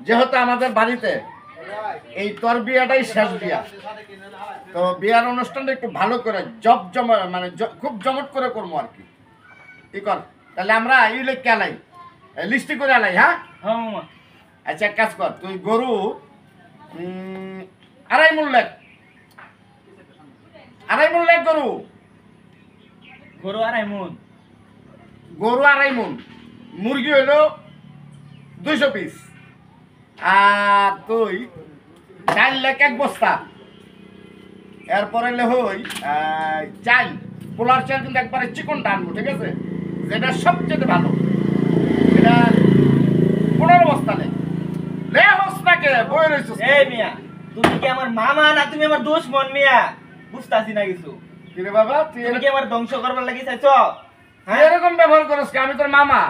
যেহেতু আমাদের বাড়িতে এই তোর বিয়াটাই শেষ বিয়া, তো বিয়ার অনুষ্ঠানটা একটু ভালো করে মানে খুব জমট করে করবো আর কি। কি কর তাহলে আমরা ইলেককে আলাই, লিস্টি করে আলাই। হ্যাঁ হ্যাঁ মামা। আচ্ছা এক কাজ কর, তুই গরু 2.5 মণ লেখ, 2.5 মণ লেখ গরু। গরু 2.5 মণ, গরু 2.5 মণ, মুরগি হইল 200 পিস, আর তুই 4 লেখ 1 বস্তা। এরপরে হই চাল, পোলার চাল কিন্তু একবারে চিকনটা আনবো, ঠিক আছে, যেটা সবচেয়ে ভালো, এটা 15 বস্তা লে হস্তাকে বই রয়েছে। এই মিয়া তুমি কি আমার মামা না তুমি আমার দুশমন মিয়া? বুঝতাছি না কিছু। কিরে বাবা তুই তুমি কি আমার ধ্বংস করবার লাগি চাইছো? হ্যাঁ এরকম ব্যবহার করিস কি? আমি তোর মামা।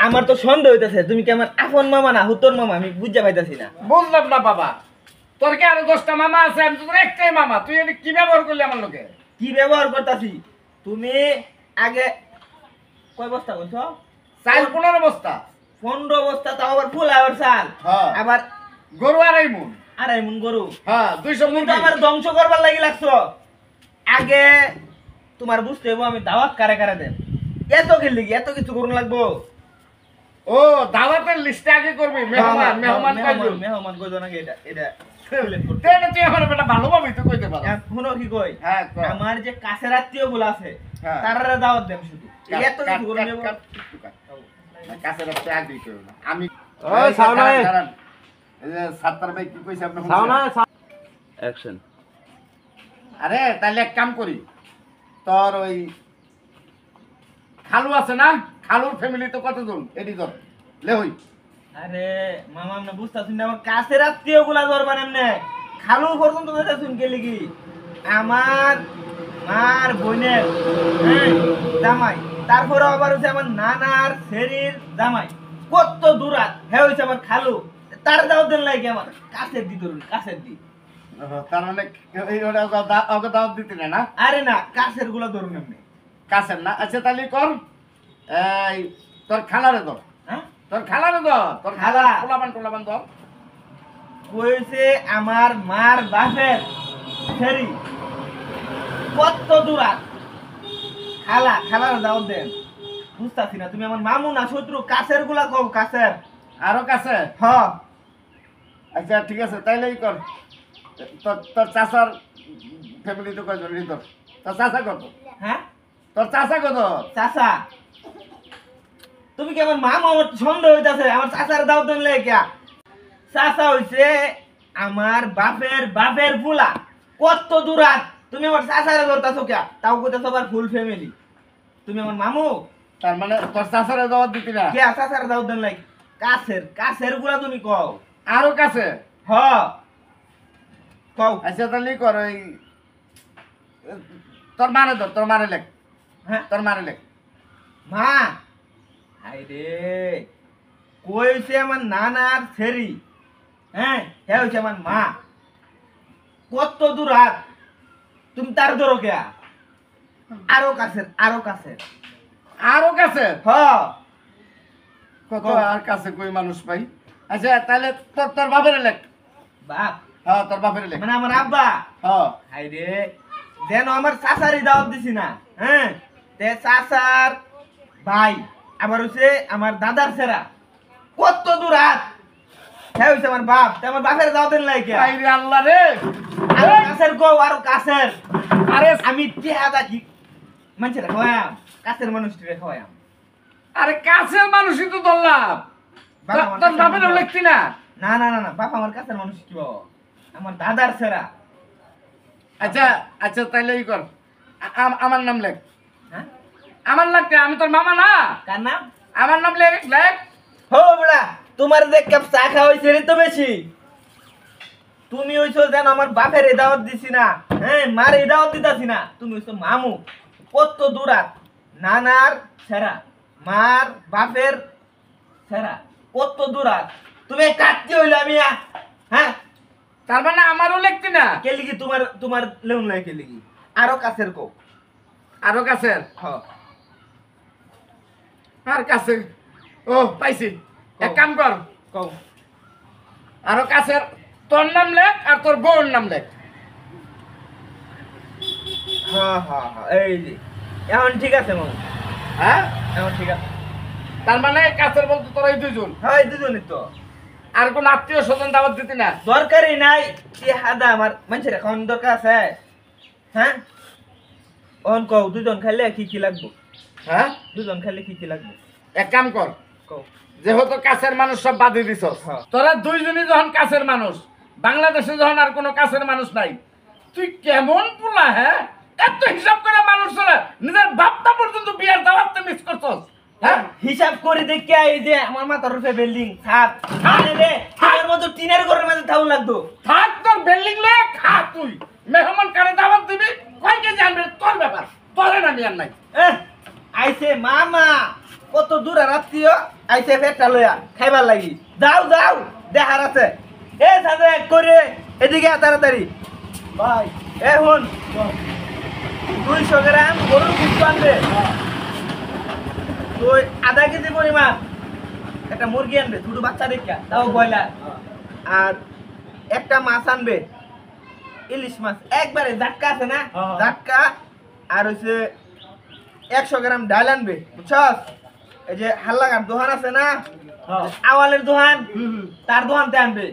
আমার তো সন্দেহ হইতাছে তুমি কি আমার আপন মামা না হুতোর মামা, আমি বুঝতে পাইতাছি না। বুঝলাম না বাবা, তোর কি আরো 10টা মামা আছে? আমি তো তোর একটাই মামা, তুই এটা কি ব্যবহার করলি আমার লোকে? কি ব্যবহার করতাছি? তুমি আগে কয় বস্তা কইছো? চাল 15 বস্তা। 15 বস্তা, তাও আবার ফুল আবার চাল, হ্যাঁ। আবার গরু 2.5 মণ। 2.5 মণ গরু। হ্যাঁ 200 তুমি তো মুরগি। আমার ধ্বংস করবার লাগি লাগছো। আগে তোমার বুঝতে হইব আমি দাওয়াত কারে কারে দেন। এত কি লাগি এত কিছু করুন লাগবো? ও দাওয়াতের লিস্টে আগে করবি, মেহমান মেহমান কইলো। মেহমান কইতো নাকি? এটা এটা তেনে তুই আমার বেটা ভালোভাবে তো কইতে পারো। শুনো কি কই, হ্যাঁ কর। আমার যে কাছের আত্মীয় গুলো আছে হ্যাঁ। তারা দাওয়াত দেন শুধু। এত কিছু করুন নেব। কাছে রাখতে আগে করো না। আমি ওই সাউনা এই যে সাত্তার ভাই কি কইছে আপনি সাউনা শুনছেন? অ্যাকশন। আরে তাহলে এক কাম করি, তোর ওই খালু আছে না, খালুর ফ্যামিলি তো কতজন এডি ধর লে হই। আরে মামা আপনি বুঝতাছেন না, আমার কাছের আত্মীয় গুলা ধরবেন এমনি। খালু পর্যন্ত যেটা শুনকে লিখি আমার মার বোনের জামাই, তারপরে আবার হচ্ছে আমার নানার শেরির জামাই, কত দূরাত হ্যাঁ হয়েছে আমার খালু। তার দাও দেন লাগে আমার কাছের দি, ধরুন কাছের দি। তার মানে এই ওটা ওকে দাওয়াত দিতে না? আরে না, কাছের গুলা ধরুন এমনি। কাছের না? আচ্ছা তাহলে কর, এই তোর খালারে ধর, হ্যাঁ তোর খালারে ধর, তোর খালা খালা। পোলাপান ধর। কইছে আমার মার বাপের ফেরি, কত দূরাত খালা, খালার দাও দেন। বুঝতাছি না তুমি আমার মামু না শত্রু? কাছের গুলা কও, কাছের। আরো কাছে? হ আচ্ছা ঠিক আছে তাইলেই কর। তোর চাচার ফ্যামিলি তো কয়জন রে ধর? তোর চাচা কত? হ্যাঁ তোর চাচা কত? চাচা, তুমি কি আমার মামু? আমার সন্দেহ হইতাছে আমার চাচার দাও দেন লেগা। চাচা হইছে আমার বাপের বাপের ফুলা, কত দূরাত। তুমি আমার চাচারে ধরতাছো কে? তাও কইতাছো আবার ফুল ফ্যামিলি। তুমি আমার মামু? তার মানে তোর চাচারে দাওয়াত দিতি না? কে চাচার দাও দেন লাই? কাছের, কাছের গুলা তুমি কও। আরো কাছে? হ কও। আচ্ছা তাহলে কর, ওই তোর মারে ধর, তোর মারে লেখ, হ্যাঁ তোর মারে লেখ। মা, হাই রে, কইছে আমার নানার ছেড়ি, হ্যাঁ হ্যাঁ হইছে আমার মা, কত দূর হাত। তুমি তার ধরো কে? আরো কাছের, আরো কাছের। আরো কাছে? হ কত আর কাছে কই মানুষ পাই? আচ্ছা তাহলে তোর বাপের লেখ। বাপ হ্যাঁ তোর বাপের লেখ। মানে আমার আব্বা? হ্যাঁ হাই রে, যেন আমার চাচারই দাওয়াত দিছি না, হ্যাঁ তে চাচার ভাই, আবার হচ্ছে আমার দাদার ছেড়া, কত দূর হাত। হ্যাঁ হইছে আমার বাপ, তে আমার বাপের দাওয়াত দেন লাই কে? আই রে আল্লাহ রে, আরো কাছের কও, আরো কাছের। আরে আমি টেহাদা কি মানুষের খাওয়াম, কাছের মানুষটিরে খাওয়াম। আরে কাছের মানুষই তো ধরলাম, বাবা আমার তোর কাছের বাপের মানুষ। লেখতি না? না না না না, বাপ আমার কাছের মানুষ কি বাবা, আমার দাদার ছেড়া। আচ্ছা আচ্ছা তাইলে ই কর, আমার নাম লেখ। হ্যাঁ আমার লাগতে, আমি তোর মামা না? কার নাম? আমার নাম লেখ লেখ। হো বড়া, তোমার যে কাপ চা খাওয়া হইছে রে তো বেশি। তুমি হইছো যেন আমার বাপের দাওয়াত দিছি না, হ্যাঁ মার দাওয়াত দিতাছি না। তুমি হইছো মামু, কত দূরাত, নানার ছেড়া, মার বাপের ছেড়া, কত দূরাত। তুমি কাটতে হইলো আমি হ্যাঁ। তার মানে আমারও লেখতি না? কে লিখি তোমার, তোমার লেউন লাই কে লিখি? আরো কাছের কো। আরো কাছের? হ আর কাছে? ও পাইছি, এক কাম কর, ক কও আরো কাছের তোর নাম লেখ আর তোর বউর নাম লেখ। হ্যাঁ হ্যাঁ হ্যাঁ এই যে এখন ঠিক আছে মামু হ্যাঁ, এখন ঠিক আছে তার মানে কাছের বলতে তোরা এই দুজন, হ্যাঁ এই দুজনই তো আর কোন আত্মীয় স্বজন দাওয়াত দিতি না? দরকারই নাই এ হাদা আমার মানুষের এখন দরকার আছে হ্যাঁ অন কও দুজন খাইলে কি কি লাগবো হ্যাঁ, দুজন খাইলে কি কি লাগবো এক কাম কর, কও যেহেতু কাছের মানুষ সব বাদই দিছস, হ্যাঁ। তোরা দুইজনই যখন কাছের মানুষ, বাংলাদেশে যখন আর কোনো কাছের মানুষ নাই, তুই কেমন পোলা হ্যাঁ? এত হিসাব করে মানুষ চলে নিজের বাপটা পর্যন্ত বিয়ার দাওয়াতে মিস করছস হ্যাঁ? হিসাব করে দেখে এই যে আমার মাথার রূপে বিল্ডিং ছাদ আরে রে আমার মতো টিনের ঘরের মধ্যে থাউ লাগতো থাক তোর বিল্ডিং লয়ে খা তুই, মেহমান কারে দাওয়াত দিবি কয় কেজি আনবে তোর ব্যাপার, তোরে না নিয়ার নাই। আইছে মামা কত দূর আর আত্মীয় আইছে পেটটা লইয়া খাইবার লাগি যাও যাও দেখার আছে এ সাথে করে এদিকে আয় তাড়াতাড়ি ভাই এ হুন 200 গ্রাম গরুর গুস্ত আনবে তুই আধা কেজি পরিমাণ একটা মুরগি আনবে ছোট বাচ্চা দেখা তাও ব্রয়লার আর একটা মাছ আনবে ইলিশ মাছ একবারে জাটকা আছে না হ্যাঁ। জাটকা আর হচ্ছে 100 গ্রাম ডাল আনবে বুঝছস এই যে হাল্লাগার দোকান আছে না আওয়ালের দোকান তার দোকানতে আনবে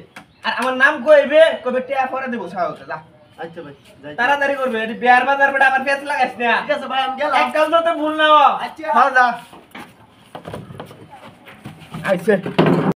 আর আমার নাম কইবে কবে টিয়া পরে দেবো সাহসে যা আচ্ছা ভাই যাই। তাড়াতাড়ি করবে এটি বিয়ার বাজার বেটা আবার পেঁচ লাগাইস না ঠিক আছে ভাই আমি গেলাম। এক কাজ তো ভুল না আচ্ছা। হ্যাঁ যা আইছে